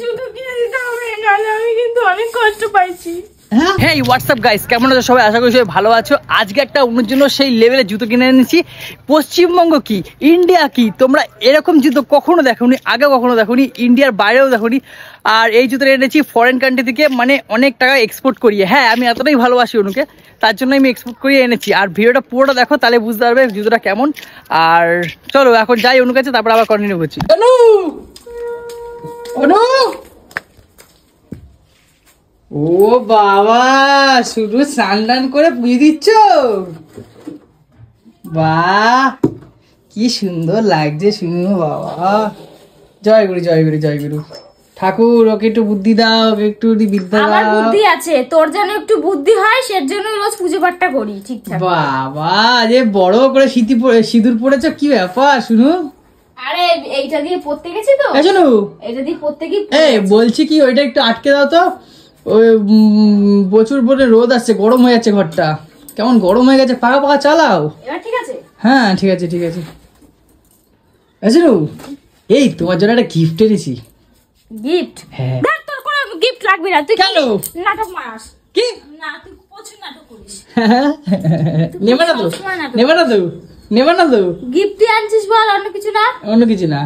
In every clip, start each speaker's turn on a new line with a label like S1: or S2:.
S1: জুতো কিনে দিতে হবে, নাহলে আমি কিন্তু অনেক কষ্ট পাইছি।
S2: হ্যাঁ হোয়াটসঅ্যাপ গাইস, কেমন আছো সবাই? আশা করি সবাই ভালো আছো। আজকে একটা অন্যের জন্য সেই লেভেলের জুতো কিনে এনেছি। পশ্চিমবঙ্গ কি ইন্ডিয়া কি, তোমরা এরকম জুতো কখনো দেখোনি, আগে কখনো দেখোনি, ইন্ডিয়ার বাইরেও দেখোনি। আর এই জুতোটা এনেছি ফরেন কান্ট্রি থেকে, মানে অনেক টাকা এক্সপোর্ট করিয়ে। হ্যাঁ, আমি এতটাই ভালোবাসি অনুকে, তার জন্য আমি এক্সপোর্ট করিয়ে এনেছি। আর ভিডিওটা পুরোটা দেখো, তাহলে বুঝতে পারবে জুতোটা কেমন। আর চলো এখন যাই অনুর কাছে, তারপর আবার কন্টিনিউ করছি। ও বাবা, শুধু স্নান করে পুজো দিচ্ছ? বাহ, কি সুন্দর লাগছে শুনো বাবা। জয় গুরু জয় গুরু জয় গুরু। ঠাকুর ওকে একটু বুদ্ধি দাও, ওকে একটু বিদ্যা দাও।
S1: আমার বুদ্ধি আছে, তোর যেন একটু বুদ্ধি হয়, সেজন্য রোজ পুজো পাঠটা করি ঠিকঠাক।
S2: বাবা, যে বড় করে সিঁদুর পড়েছো, কি ব্যাপার শুনো?
S1: আরে এইটা দিয়ে পড়তে গেছি তো,
S2: শুনো
S1: এটা দিয়ে পড়তে কি
S2: বলছি কি, ওইটা একটু আটকে দাও তো। ওই প্রচুর পরিমাণে রোদ আসছে, গরম হয়ে যাচ্ছে ঘরটা, কেমন গরম হয়ে গেছে। পাকা পাকা চালাও।
S1: এবার ঠিক আছে?
S2: হ্যাঁ ঠিক আছে ঠিক আছে। এই তোমার জন্য একটা গিফট এনেছি।
S1: গিফট?
S2: হ্যাঁ।
S1: দেখ, তোর কোনো গিফট লাগবে না, তুই
S2: কেন
S1: নাটক মারাস?
S2: কি
S1: না, তুই প্রচুর নাটক করিস।
S2: নেবে না তো, নেবে না তো, নেবে না তো।
S1: গিফট আনছিস বল, অন্য কিছু না?
S2: অন্য কিছু না।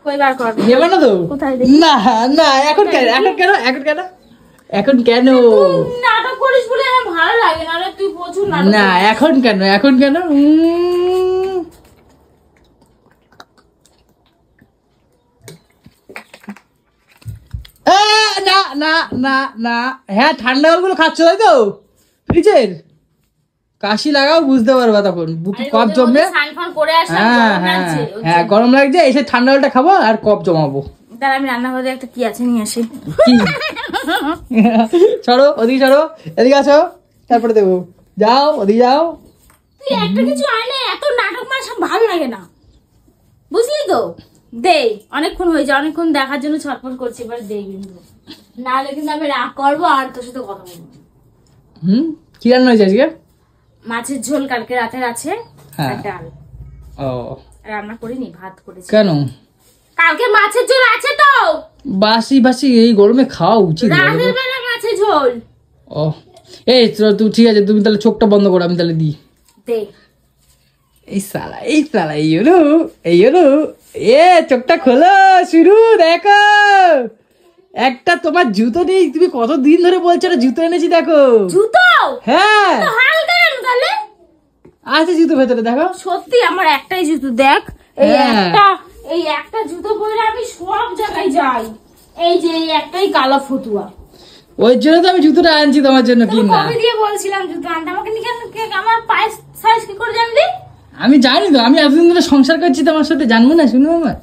S1: কই বার কর।
S2: নেবে না তো?
S1: কোথায় দেখি?
S2: না না, এখন কেন, এখন কেন, এখন কেন, এখন কেন?
S1: নাটক করিস বলে আমার ভালো লাগে না রে, তুই প্রচুর নাটক
S2: না, এখন কেন, এখন কেন? না না না না। হ্যাঁ, ঠান্ডা জলগুলো খাচ্ছ তাই তো, ফ্রিজের। কাশি লাগাও, বুঝতে পারবা তখন, বুকে কফ জমবে। হ্যাঁ হ্যাঁ হ্যাঁ, গরম লাগছে, এসে ঠান্ডা জলটা খাবো আর কফ জমাবো।
S1: তাহলে আমি রান্নাঘরে একটা কি আছে নিয়ে আসি।
S2: ছড়ো ওদিকে, ছড়ো এদিকে আসো, তারপরে দেবো। যাও ওদিকে যাও।
S1: তুই একটা কিছু আয়, এত নাটক মার সব ভালো লাগে না, বুঝলি তো? দে, অনেকক্ষণ হয়েছে, অনেকক্ষণ দেখার জন্য ছটফট করছি, এবার দে কিন্তু, নাহলে কিন্তু আমি রাগ করবো আর তোর সাথে কথা বলবো।
S2: কি রান্না হয়েছে আজকে?
S1: মাছের ঝোল কালকে রাতের আছে, আর ডাল।
S2: ও,
S1: রান্না করিনি, ভাত করেছি।
S2: কেন?
S1: কালকে মাছের ঝোল আছে তো।
S2: বাসি বাসি এই গরমে খাওয়া উচিত?
S1: রাতের বেলা মাছের ঝোল।
S2: ও, এই তুমি ঠিক আছে, তুমি তাহলে চোখটা বন্ধ করো, আমি তাহলে দিই।
S1: দে।
S2: এই সালা, এই সালা, এই হলো, এই হলো। এ চোখটা খোলো, শুরু দেখো। একটা তোমার জুতো নেই, তুমি কতদিন ধরে বলছো না জুতো এনেছি, দেখো।
S1: জুতো?
S2: হ্যাঁ,
S1: হালকা কেন তাহলে?
S2: আছে জুতো ভেতরে, দেখো।
S1: সত্যি আমার একটাই জুতো, দেখ এই একটা জুতো পরে আমি সব জায়গায় যাই। এই যে এই একটাই কালো ফতুয়া,
S2: ওই জন্য তো আমি জুতোটা আনছি তোমার জন্য। কি না,
S1: কবে দিয়ে বলছিলাম জুতো আনতে, আমাকে আমার পায়ের সাইজ কি করে জানলি?
S2: আমি জানি তো, আমি এতদিন ধরে সংসার করছি, তোমার সাথে জানবো না? শুনো আমার,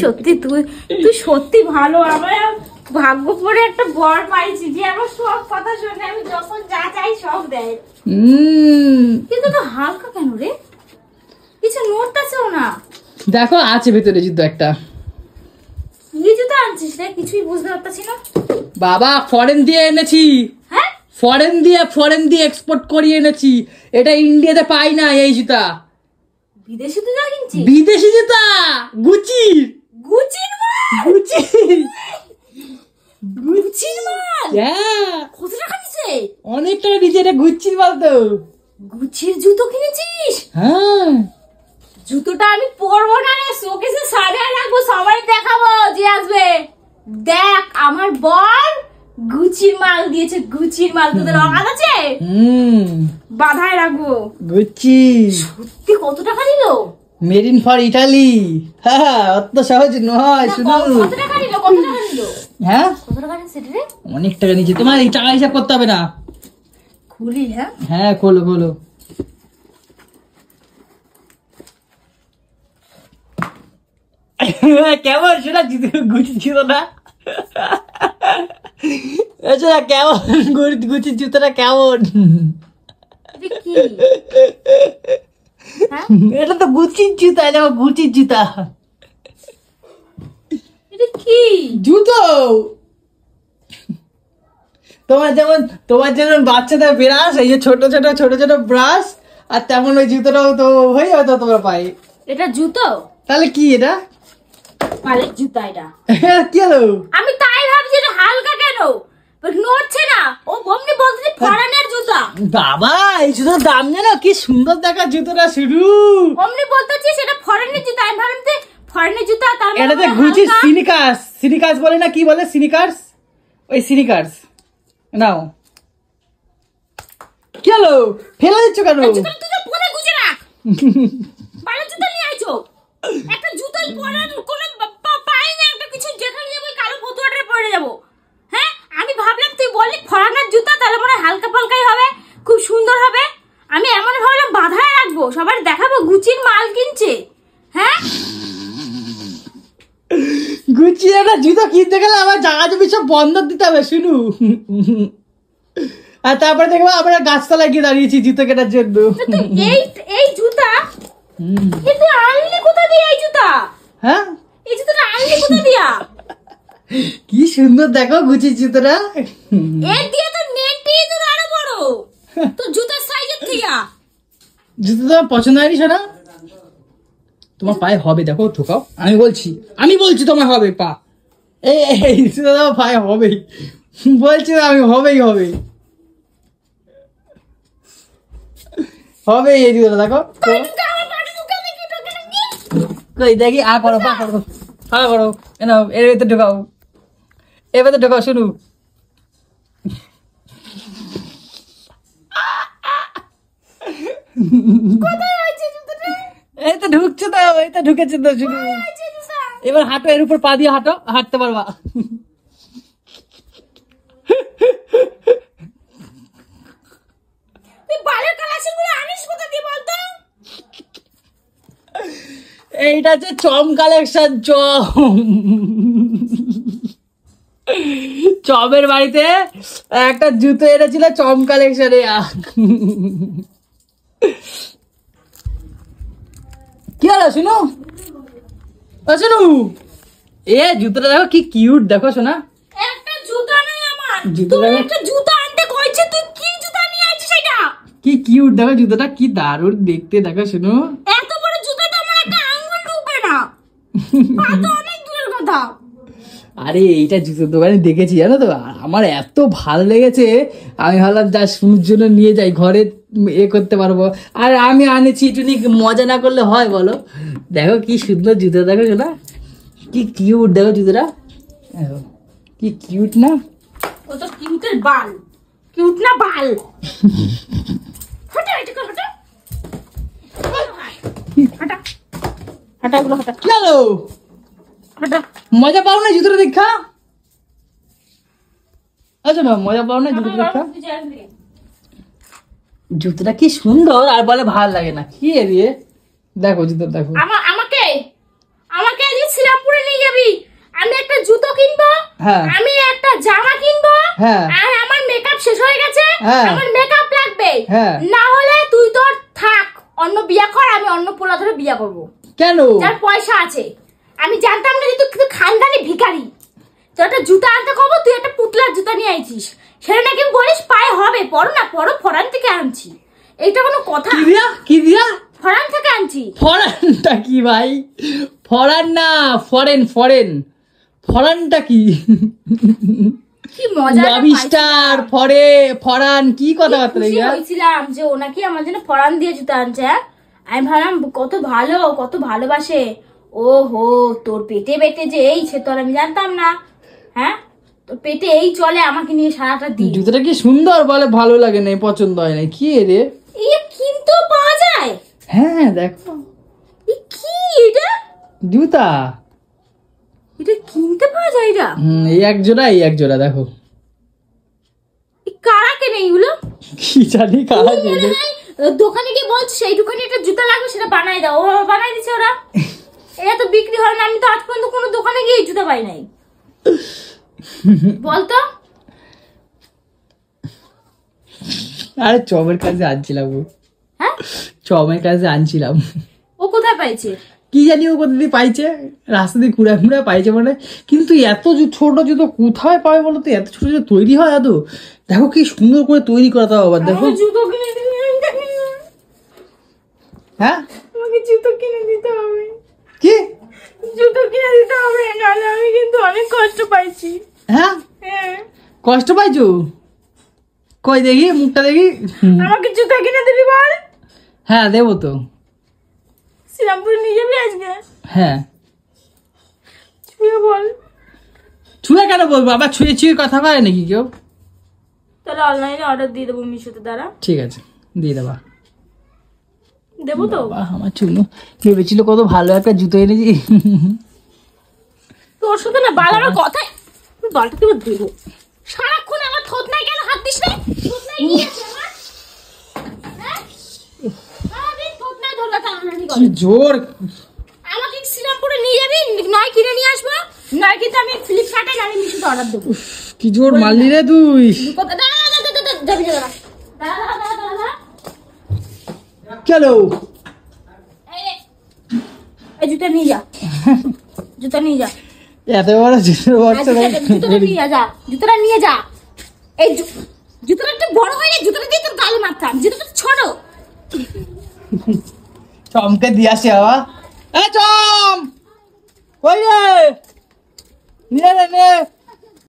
S1: সত্যি তুই সত্যি ভালো। আমার ভাগ্য করে একটা বর পাইছি যে আমার সব কথা শুনে, আমি যখন যা চাই সব দেয়। কিন্তু তো হালকা কেন রে? কিছু নোট আছেও না?
S2: দেখো, আছে ভেতরে জুতো একটা।
S1: কি জুতো আনছিস রে? কিছুই বুঝতে পারছি না।
S2: বাবা, ফরেন দিয়ে এনেছি।
S1: হ্যাঁ,
S2: ফরেন দিয়ে এক্সপোর্ট করিয়ে এনেছি। এটা ইন্ডিয়াতে পাই না এই জুতা।
S1: বিদেশি জুতা কিনছিস?
S2: বিদেশি জুতা, গুচির।
S1: গুচির মাল? গুচির মাল?
S2: হ্যাঁ।
S1: কত টাকা নিছে?
S2: অনেক টাকা নিচে, এটা গুচির মাল তো।
S1: গুচির জুতো কিনেছিস?
S2: হ্যাঁ।
S1: জুতোটা আমি পরবো না রে, শোকেসে সাজায় রাখবো, সবাই দেখাবো যে আসবে। দেখ আমার বর গুচির মাল দিয়েছে, গুচির মাল। তোদের অগাধ আছে? বাধায় রাখবো।
S2: গুচি
S1: সত্যি? কত টাকা নিল?
S2: Made in for Italy. হ্যাঁ, অত সহজ নয়। শুনো,
S1: কত টাকা নিল? কত টাকা নিল?
S2: হ্যাঁ,
S1: কত টাকা নিল সেটা রে?
S2: অনেক টাকা নিচে। তোমার এই টাকা হিসাব করতে হবে না।
S1: খুলি? হ্যাঁ
S2: হ্যাঁ, খোলো খোলো। কেমন সেটা গুচি ছিল না? কেমন গুচির জুতোটা কেমন? এটা তো গুচির জুতা, এটা গুচির জুতা।
S1: এটা কি
S2: জুতো? তোমার যেমন বাচ্চাদের ব্রাশ, এই যে ছোট ছোট ব্রাশ, আর তেমন ওই জুতোটাও তো হয়ে যাবে তো তোমার পায়ে।
S1: এটা জুতো?
S2: তাহলে কি এটা?
S1: বালের জুতা এটা।
S2: কি হলো?
S1: আমি তাই ভাবছি এটা হালকা কেন নড়ছে না। ও বমনি বলছে ফরেনের জুতা।
S2: বাবা এই জুতোর দাম জানো কি সুন্দর দেখা জুতোটা শুরু।
S1: অমনি বলতেছি সেটা ফরেনের জুতা। আমি ভাবলাম যে ফরেনের জুতা তার মানে
S2: এটাতে গুচি সিনিকার্স, সিনিকার্স বলে না কি বলে সিনিকার্স, ওই সিনিকার্স নাও। কি হলো ফেলে দিচ্ছ কেন?
S1: জুতা তুই তো বলে গুজে রাখ। বালের জুতা নিয়ে আইছো। একটা জুতাই পরার কোনো পাই না একটা কিছু যেখানে যাবো কালো ফতুয়ারে পড়ে যাবো। হ্যাঁ আমি ভাবলাম তুই বললি ফরেনের জুতা তাহলে মনে হালকা পালকাই হবে, খুব সুন্দর হবে। আমি এমন ভাবলাম বাঁধায় রাখবো, সবার দেখাবো গুচির মাল কিনছে। হ্যাঁ
S2: গুচি একটা জুতো কিনতে গেলে আমার জায়গা জমি সব বন্ধক দিতে হবে শুনু। আর তারপরে দেখবো আমরা গাছতলায় গিয়ে দাঁড়িয়েছি জুতো কেনার জন্য।
S1: এই জুতা কিন্তু আনলি কোথা দিয়ে এই জুতা?
S2: হ্যাঁ
S1: এই জুতাটা আনলি কোথা দিয়া?
S2: কি সুন্দর দেখো গুচি জুতোটা।
S1: এর দিয়ে তো নেটটি তো আরো বড়। তো জুতার সাইজের থেকে
S2: জুতো তোমার পছন্দ হয়নি শোনা? তোমার পায়ে হবে দেখো ঠোকাও, আমি বলছি তোমার হবে পা। এই জুতো তোমার পায়ে হবেই, বলছি আমি হবেই হবে এই জুতোটা দেখো। কই দেখি আ করো পা করো পা করো এনাও এর ভেতর ঢোকাও, এর ভেতর ঢোকাও শুনু। এই তো ঢুকছে তো, এই তো ঢুকেছে তো শুনু। এবার হাঁটো, এর উপর পা দিয়ে হাঁটো, হাঁটতে পারবা। এইটা হচ্ছে চম কালেকশন। চমের বাড়িতে একটা জুতো এনেছিল চম কালেকশনে। কি হলো শুনু? শুনু এ জুতোটা দেখো কি কিউট দেখো শোনা।
S1: একটা জুতা নেই আমার।
S2: জুতো
S1: তুই একটা জুতা আনতে কইছে, তুই কি জুতা নিয়ে আইছিস এটা?
S2: কি কিউট দেখো জুতোটা, কি দারুণ দেখতে দেখো শুনু।
S1: এত বড় জুতা তো আমার একটা আঙ্গুল ঢুকবে না। পা তো অনেক দূরের কথা।
S2: আরে এইটা জুতোর দোকানে দেখেছি জানো তো, আমার এত ভালো লেগেছে আমি ভাবলাম যা শুনুর জন্য নিয়ে যাই, ঘরে করতে পারবো। আর আমি আনেছি একটু মজা না করলে হয় বলো। দেখো কি সুন্দর জুতো দেখো শোনা, কি কিউট দেখো জুতোটা, কি কিউট না?
S1: ও তো কিউটের বাল, কিউট না বাল। হটা এটা কর, হটা হটা হটা গুলো হটা।
S2: চলো
S1: হটা।
S2: মজা পাও না জুতোটা দেখা? আচ্ছা না মজা পাও না জুতোটা দেখা? জুতোটা কি সুন্দর আর বলে ভালো লাগে না কি এরিয়ে। দেখো জুতো দেখো।
S1: আমাকে আজকে শ্রীরামপুরে নিয়ে যাবি। আমি একটা জুতো কিনবো, আমি একটা জামা কিনবো, আর আমার মেকআপ শেষ হয়ে গেছে, আমার মেকআপ লাগবে। না হলে তুই তোর থাক, অন্য বিয়া কর, আমি অন্য পোলা ধরে বিয়া করবো।
S2: কেন?
S1: যার পয়সা আছে। আমি জানতাম না যে তুই খানদানি ভিখারি। তুই একটা জুতা আনতে কব, তুই একটা পুতলার জুতা নিয়ে আইছিস। সেটা নাকি বলিস পায়ে হবে, পরো না পরো, ফরান থেকে আনছি। এইটা কোনো কথা?
S2: কি দিয়া
S1: ফরান থেকে আনছি।
S2: ফরানটা কি ভাই? ফরান না ফরেন, ফরানটা কি?
S1: কি মজা
S2: লবিস্টার ফরান কি কথাবার্তা রে?
S1: বলছিলাম যে ও নাকি আমার জন্য ফরান দিয়ে জুতা আনছে। আমি ভাবলাম কত ভালো, কত ভালোবাসে। ও হো, তোর পেটে বেটে যে এই সে তো আমি জানতাম না। হ্যাঁ তোর পেটে এই চলে আমাকে নিয়ে সারাটা দিন।
S2: জুতোটা কি সুন্দর বলে ভালো লাগে না, পছন্দ হয় না কি রে?
S1: এই কিন্তু পাওয়া যায়।
S2: হ্যাঁ দেখো
S1: কি এটা
S2: জুতা,
S1: এটা কিনতে পাওয়া যায় এটা?
S2: এই এক জোড়া দেখো।
S1: কারা কেনে এগুলো?
S2: কি জানি কারা কেনে।
S1: দোকানে গিয়ে বলছে সেই দোকানে একটা জুতা লাগবে, সেটা বানাই দাও। ও বানাই দিছে ওরা। এটা তো বিক্রি হয় না। আমি তো আজ পর্যন্ত কোনো দোকানে গিয়ে জুতা পাই নাই। বলতো
S2: আরে চমের কাছে আনছিলাম।
S1: হ্যাঁ
S2: চমের কাছে আনছিলাম।
S1: ও কোথায় পাইছে
S2: কি জানি, ও কোথা দিয়ে পাইছে, রাস্তা দিয়ে ঘুরে পাইছে মানে। কিন্তু এত ছোট জুতো কোথায় পাবে বলো তো? এত ছোট জুতো তৈরি হয় এত? দেখো কি সুন্দর করে তৈরি করা তাও আবার দেখো।
S1: জুতো কিনে দিবি?
S2: হ্যাঁ
S1: আমাকে জুতো কিনে দিতে হবে।
S2: কি
S1: জুতো কিনে দিতে হবে। পাচ্ছি।
S2: হ্যাঁ
S1: হ্যাঁ
S2: কষ্ট পাইছো? কই দেখি মুখটা দেখি।
S1: আমাকে জুতা কিনে দিবি বল।
S2: হ্যাঁ দেবো তো।
S1: শ্রীরামপুরে নিয়ে যাবি আজকে?
S2: হ্যাঁ
S1: ছুঁয়ে বল।
S2: ছুঁয়ে কেন বলবো, আবার ছুঁয়ে ছুঁয়ে কথা কয় নাকি কেউ?
S1: তাহলে অনলাইনে অর্ডার দিয়ে দেবো মিশোতে দ্বারা।
S2: ঠিক আছে দিয়ে দেবা।
S1: দেবো তো?
S2: আমার চুনু ভেবেছিল কত ভালো একটা জুতো এনেছি।
S1: তোর সাথে না বাল আমার কথায় বালটা তুই দেবো। সারাক্ষণ আমার থোত নাই কেন হাত দিস না? থোত নাই কি আছে আমার? হ্যাঁ? সারাদিন থোত নাই ধরে টানাটানি
S2: কি
S1: করে।
S2: জোর।
S1: আমাকে শ্রীরামপুরে নিয়ে যাবি, নয় কিনে নিয়ে আসবো, নয় কিন্তু আমি ফ্লিপকার্টে আমি মিশোতে অর্ডার দেবো।
S2: কি জোর মারলি রে তুই।
S1: যাবি দাঁড়া দাঁড়া দাঁড়া দাঁড়া।
S2: কেন?
S1: এই জুতা নিয়ে যা, জুতা নিয়ে যা।
S2: এত বড় জুতো বাচ্চা
S1: জুতোটা নিয়ে যা, জুতোটা নিয়ে যা। এই জুতোটা একটু বড় হয়ে জুতোটা দিয়ে তোর গালে মারতাম, জুতোটা ছোট।
S2: চমকে দিয়ে আসে বাবা। এ চম কই রে? নিয়ে রে নে।